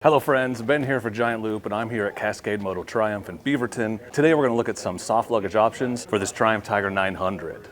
Hello friends, Ben here for Giant Loop, and I'm here at Cascade Moto Triumph in Beaverton. Today we're going to look at some soft luggage options for this Triumph Tiger 900.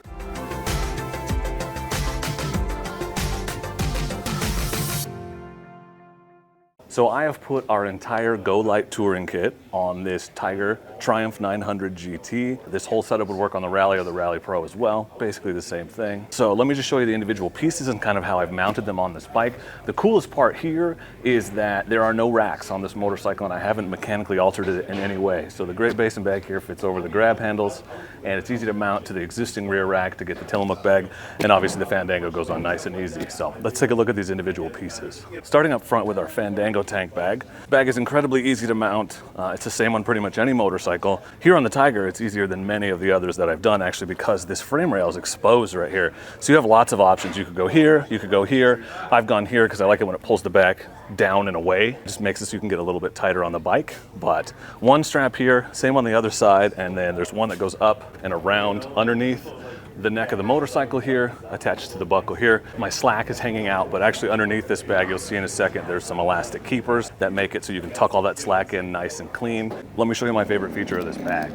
So I have put our entire Go Light touring kit on this Tiger Triumph 900 GT. This whole setup would work on the Rally or the Rally Pro as well. Basically the same thing. So let me just show you the individual pieces and kind of how I've mounted them on this bike. The coolest part here is that there are no racks on this motorcycle, and I haven't mechanically altered it in any way. So the Great Basin bag here fits over the grab handles, and it's easy to mount to the existing rear rack to get the Tillamook bag, and obviously the Fandango goes on nice and easy. So let's take a look at these individual pieces. Starting up front with our Fandango tank bag. The bag is incredibly easy to mount. It's the same on pretty much any motorcycle. Here on the Tiger, it's easier than many of the others that I've done, actually, because this frame rail is exposed right here. So you have lots of options. You could go here, you could go here. I've gone here because I like it when it pulls the back down and away. It just makes it so you can get a little bit tighter on the bike. But one strap here, same on the other side, and then there's one that goes up and around underneath the neck of the motorcycle here, attached to the buckle here. My slack is hanging out, but actually underneath this bag, you'll see in a second, there's some elastic keepers that make it so you can tuck all that slack in nice and clean. Let me show you my favorite feature of this bag,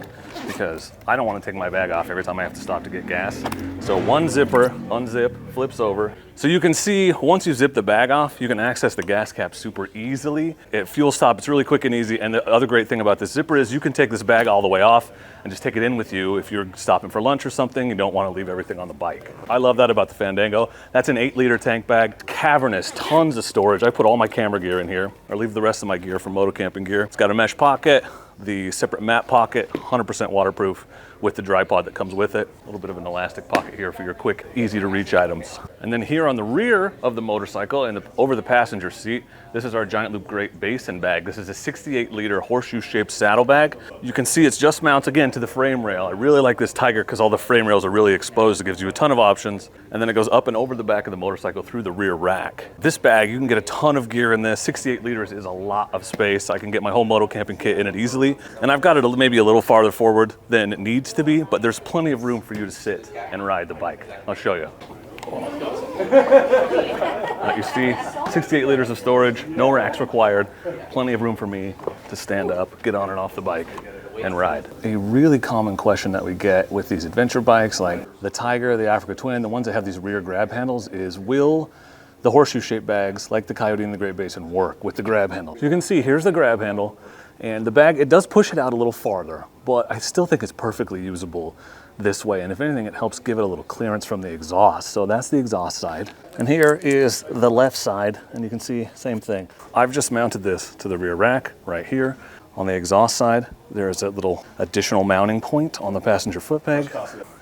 because I don't want to take my bag off every time I have to stop to get gas. So one zipper, unzip, flips over. So you can see, once you zip the bag off, you can access the gas cap super easily. At fuel stop, it's really quick and easy. And the other great thing about this zipper is you can take this bag all the way off and just take it in with you if you're stopping for lunch or something. You don't want to leave everything on the bike. I love that about the Fandango. That's an 8-liter tank bag, cavernous, tons of storage. I put all my camera gear in here, or leave the rest of my gear for motocamping gear. It's got a mesh pocket, the separate mat pocket, 100% waterproof with the dry pod that comes with it. A little bit of an elastic pocket here for your quick, easy to reach items. And then here on the rear of the motorcycle and over the passenger seat, this is our Giant Loop Great Basin bag. This is a 68-liter horseshoe-shaped saddlebag. You can see it's just mounts again to the frame rail. I really like this Tiger because all the frame rails are really exposed. It gives you a ton of options. And then it goes up and over the back of the motorcycle through the rear rack. This bag, you can get a ton of gear in this. 68 liters is a lot of space. I can get my whole motocamping kit in it easily. And I've got it maybe a little farther forward than it needs to be, but there's plenty of room for you to sit and ride the bike. I'll show you. You see, 68 liters of storage, no racks required, plenty of room for me to stand up, get on and off the bike, and ride. A really common question that we get with these adventure bikes, like the Tiger, the Africa Twin, the ones that have these rear grab handles, is will the horseshoe-shaped bags, like the Coyote and the Great Basin, work with the grab handle? You can see, here's the grab handle, and the bag, it does push it out a little farther, but I still think it's perfectly usable this way. And if anything, it helps give it a little clearance from the exhaust. So that's the exhaust side. And here is the left side, and you can see, same thing. I've just mounted this to the rear rack right here. On the exhaust side, there's a little additional mounting point on the passenger foot peg.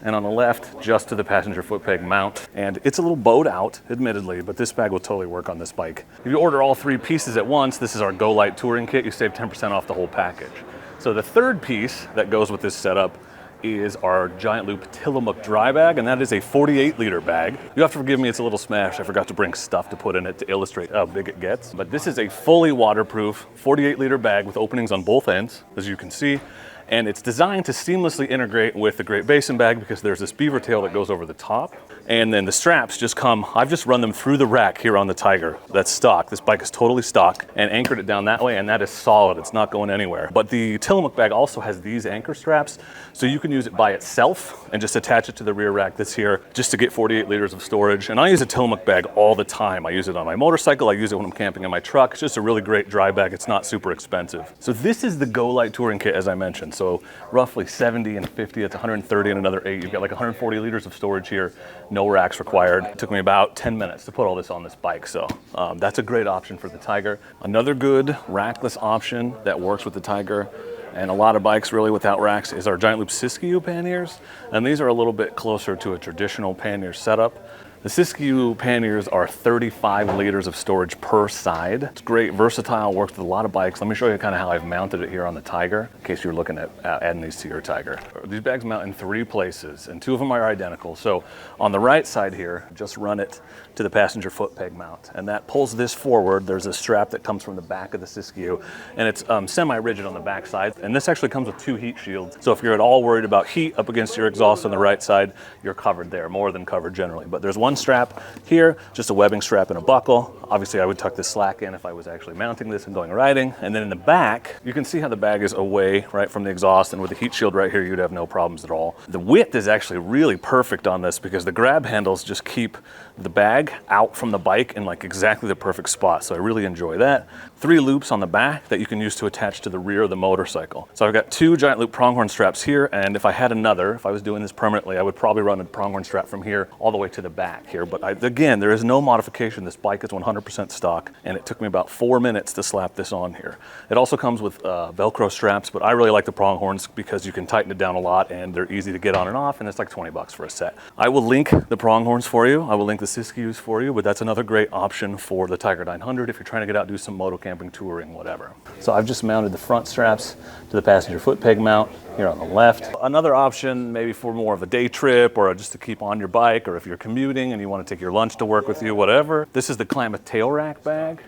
And on the left, just to the passenger foot peg mount. And it's a little bowed out, admittedly, but this bag will totally work on this bike. If you order all 3 pieces at once, this is our Go Light touring kit, you save 10% off the whole package. So the third piece that goes with this setup is our Giant Loop Tillamook dry bag, and that is a 48-liter bag. You have to forgive me, it's a little smashed. I forgot to bring stuff to put in it to illustrate how big it gets. But this is a fully waterproof 48-liter bag with openings on both ends, as you can see. And it's designed to seamlessly integrate with the Great Basin bag because there's this beaver tail that goes over the top. And then the straps just come, I've just run them through the rack here on the Tiger. That's stock. This bike is totally stock, and anchored it down that way, and that is solid. It's not going anywhere. But the Tillamook bag also has these anchor straps, so you can use it by itself and just attach it to the rear rack that's here just to get 48 liters of storage. And I use a Tillamook bag all the time. I use it on my motorcycle. I use it when I'm camping in my truck. It's just a really great dry bag. It's not super expensive. So this is the Go Light touring kit, as I mentioned. So roughly 70 and 50, it's 130 and another 8. You've got like 140 liters of storage here, no racks required. It took me about 10 minutes to put all this on this bike, so that's a great option for the Tiger. Another good rackless option that works with the Tiger, and a lot of bikes really without racks, is our Giant Loop Siskiyou Panniers, and these are a little bit closer to a traditional pannier setup. The Siskiyou Panniers are 35 liters of storage per side. It's great, versatile, works with a lot of bikes. Let me show you kind of how I've mounted it here on the Tiger, in case you're looking at adding these to your Tiger. These bags mount in 3 places, and 2 of them are identical. So on the right side here, just run it to the passenger foot peg mount, and that pulls this forward. There's a strap that comes from the back of the Siskiyou, and it's semi-rigid on the back side. And this actually comes with 2 heat shields. So if you're at all worried about heat up against your exhaust on the right side, you're covered there, more than covered generally. But there's one one strap here, just a webbing strap and a buckle. Obviously I would tuck this slack in if I was actually mounting this and going riding. And then in the back, you can see how the bag is away right from the exhaust, and with the heat shield right here, you'd have no problems at all. The width is actually really perfect on this because the grab handles just keep the bag out from the bike in like exactly the perfect spot. So I really enjoy that. 3 loops on the back that you can use to attach to the rear of the motorcycle. So I've got 2 Giant Loop pronghorn straps here, and if I had another, if I was doing this permanently, I would probably run a pronghorn strap from here all the way to the back here. But again, there is no modification. This bike is 100% stock, and it took me about 4 minutes to slap this on here. It also comes with Velcro straps, but I really like the pronghorns because you can tighten it down a lot and they're easy to get on and off, and it's like 20 bucks for a set. I will link the pronghorns for you. I will link the Siskiyous for you, but that's another great option for the Tiger 900 if you're trying to get out, do some motocamping, touring, whatever. So I've just mounted the front straps to the passenger foot peg mount here on the left. Another option maybe for more of a day trip or just to keep on your bike, or if you're commuting and you want to take your lunch to work with you, whatever. This is the Klamath tail rack bag.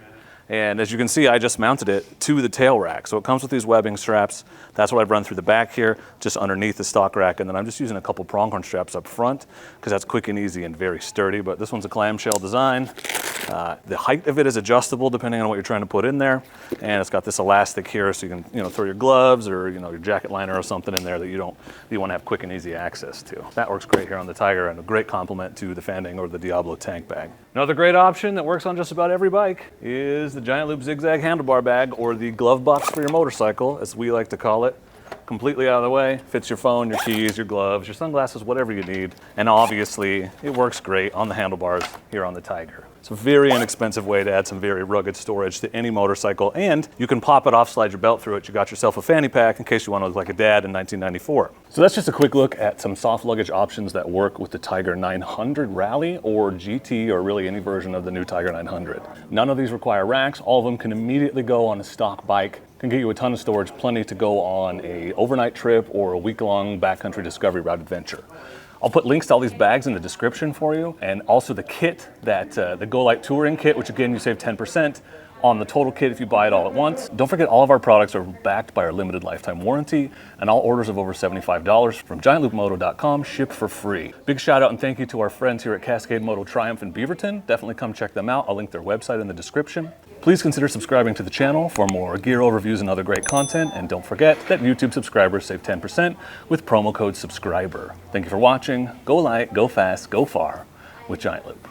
And as you can see, I just mounted it to the tail rack. So it comes with these webbing straps. That's what I've run through the back here, just underneath the stock rack. And then I'm just using a couple pronghorn straps up front because that's quick and easy and very sturdy. But this one's a clamshell design. The height of it is adjustable depending on what you're trying to put in there. And it's got this elastic here so you can throw your gloves or your jacket liner or something in there that you want to have quick and easy access to. That works great here on the Tiger and a great complement to the Fandango or the Diablo tank bag. Another great option that works on just about every bike is the Giant Loop ZigZag handlebar bag, or the glove box for your motorcycle, as we like to call it. Completely out of the way, fits your phone, your keys, your gloves, your sunglasses, whatever you need. And obviously, it works great on the handlebars here on the Tiger. It's a very inexpensive way to add some very rugged storage to any motorcycle, and you can pop it off, slide your belt through it. You got yourself a fanny pack in case you want to look like a dad in 1994. So that's just a quick look at some soft luggage options that work with the Tiger 900 Rally or GT, or really any version of the new Tiger 900. None of these require racks. All of them can immediately go on a stock bike. Can get you a ton of storage, plenty to go on a overnight trip or a week-long backcountry discovery route adventure. I'll put links to all these bags in the description for you, and also the kit, the Go Light Touring Kit, which again, you save 10% on the total kit if you buy it all at once. Don't forget, all of our products are backed by our limited lifetime warranty, and all orders of over $75 from giantloopmoto.com ship for free. Big shout out and thank you to our friends here at Cascade Moto Triumph in Beaverton. Definitely come check them out. I'll link their website in the description. Please consider subscribing to the channel for more gear overviews and other great content. And don't forget that YouTube subscribers save 10% with promo code SUBSCRIBER. Thank you for watching. Go light, go fast, go far with Giant Loop.